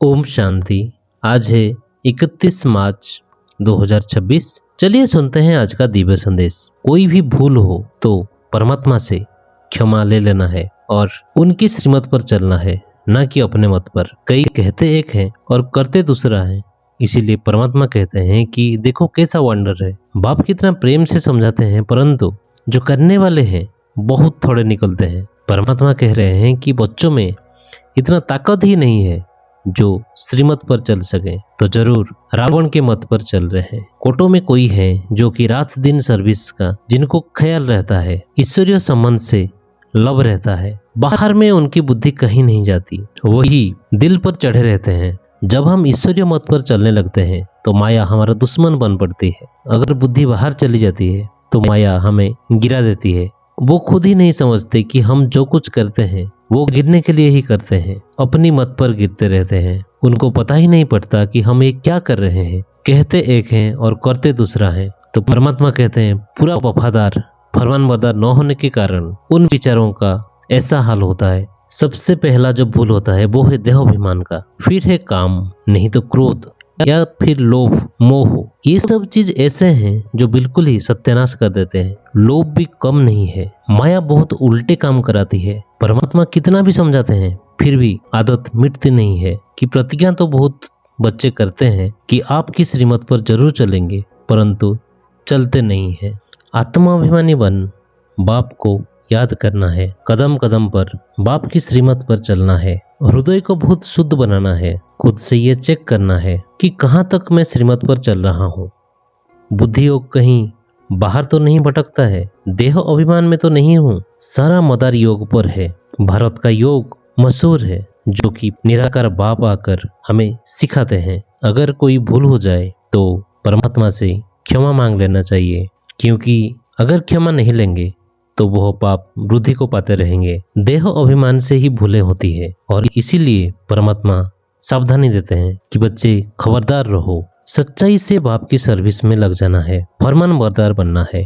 ओम शांति। आज है 31 मार्च 2026। चलिए सुनते हैं आज का दिव्य संदेश। कोई भी भूल हो तो परमात्मा से क्षमा ले लेना है और उनकी श्रीमत पर चलना है, न कि अपने मत पर। कई कहते एक हैं और करते दूसरा है, इसीलिए परमात्मा कहते हैं कि देखो कैसा वंडर है। बाप कितना प्रेम से समझाते हैं, परंतु जो करने वाले हैं बहुत थोड़े निकलते हैं। परमात्मा कह रहे हैं कि बच्चों में इतना ताकत ही नहीं है जो श्रीमत पर चल सके, तो जरूर रावण के मत पर चल रहे हैं। कोटो में कोई है जो कि रात दिन सर्विस का, जिनको ख्याल रहता है, ईश्वरीय संबंध से लव रहता है, बाहर में उनकी बुद्धि कहीं नहीं जाती, वही दिल पर चढ़े रहते हैं। जब हम ईश्वरीय मत पर चलने लगते हैं तो माया हमारा दुश्मन बन पड़ती है। अगर बुद्धि बाहर चली जाती है तो माया हमें गिरा देती है। वो खुद ही नहीं समझते कि हम जो कुछ करते हैं वो गिरने के लिए ही करते हैं, अपनी मत पर गिरते रहते हैं। उनको पता ही नहीं पड़ता कि हम ये क्या कर रहे हैं। कहते एक हैं और करते दूसरा है। तो परमात्मा कहते हैं पूरा वफादार फरमानबरदार न होने के कारण उन विचारों का ऐसा हाल होता है। सबसे पहला जो भूल होता है वो है देहाभिमान का, फिर है काम, नहीं तो क्रोध या फिर लोभ मोह। ये सब चीज ऐसे हैं जो बिल्कुल ही सत्यानाश कर देते हैं। लोभ भी कम नहीं है, माया बहुत उल्टे काम कराती है। परमात्मा कितना भी समझाते हैं फिर भी आदत मिटती नहीं है कि प्रतिज्ञा तो बहुत बच्चे करते हैं कि आपकी श्रीमत पर जरूर चलेंगे, परंतु चलते नहीं है। आत्माभिमानी बन बाप को याद करना है, कदम कदम पर बाप की श्रीमत पर चलना है, हृदय को बहुत शुद्ध बनाना है, खुद से ये चेक करना है कि कहाँ तक मैं श्रीमत पर चल रहा हूँ। बुद्धि योग कहीं बाहर तो नहीं भटकता है, देह अभिमान में तो नहीं हूँ, सारा मदार योग पर है। भारत का योग मशहूर है जो कि निराकार बाप आकर हमें सिखाते हैं। अगर कोई भूल हो जाए तो परमात्मा से क्षमा मांग लेना चाहिए, क्योंकि अगर क्षमा नहीं लेंगे तो वह पाप वृद्धि को पाते रहेंगे। देह अभिमान से ही भूलें होती है और इसीलिए परमात्मा सावधानी देते हैं कि बच्चे खबरदार रहो, सच्चाई से बाप की सर्विस में लग जाना है, फरमानबरदार बनना है,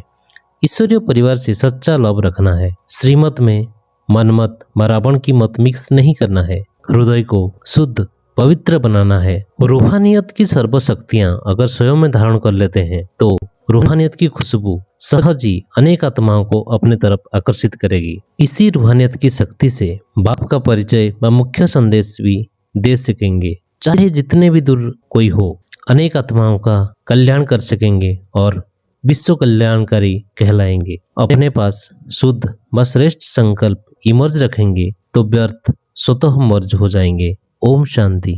ईश्वरीय परिवार से सच्चा लव रखना है, श्रीमत में मनमत रावण की मत मिक्स नहीं करना है, हृदय को शुद्ध पवित्र बनाना है। रूहानियत की सर्वशक्तियां अगर स्वयं में धारण कर लेते हैं तो रूहानियत की खुशबू सहज ही अनेक आत्माओं को अपने तरफ आकर्षित करेगी। इसी रूहानियत की शक्ति से बाप का परिचय व मुख्य संदेश भी दे सकेंगे। चाहे जितने भी दूर कोई हो, अनेक आत्माओं का कल्याण कर सकेंगे और विश्व कल्याणकारी कहलाएंगे। अपने पास शुद्ध व श्रेष्ठ संकल्प इमर्ज रखेंगे तो व्यर्थ स्वतः मर्ज हो जाएंगे। ओम शांति।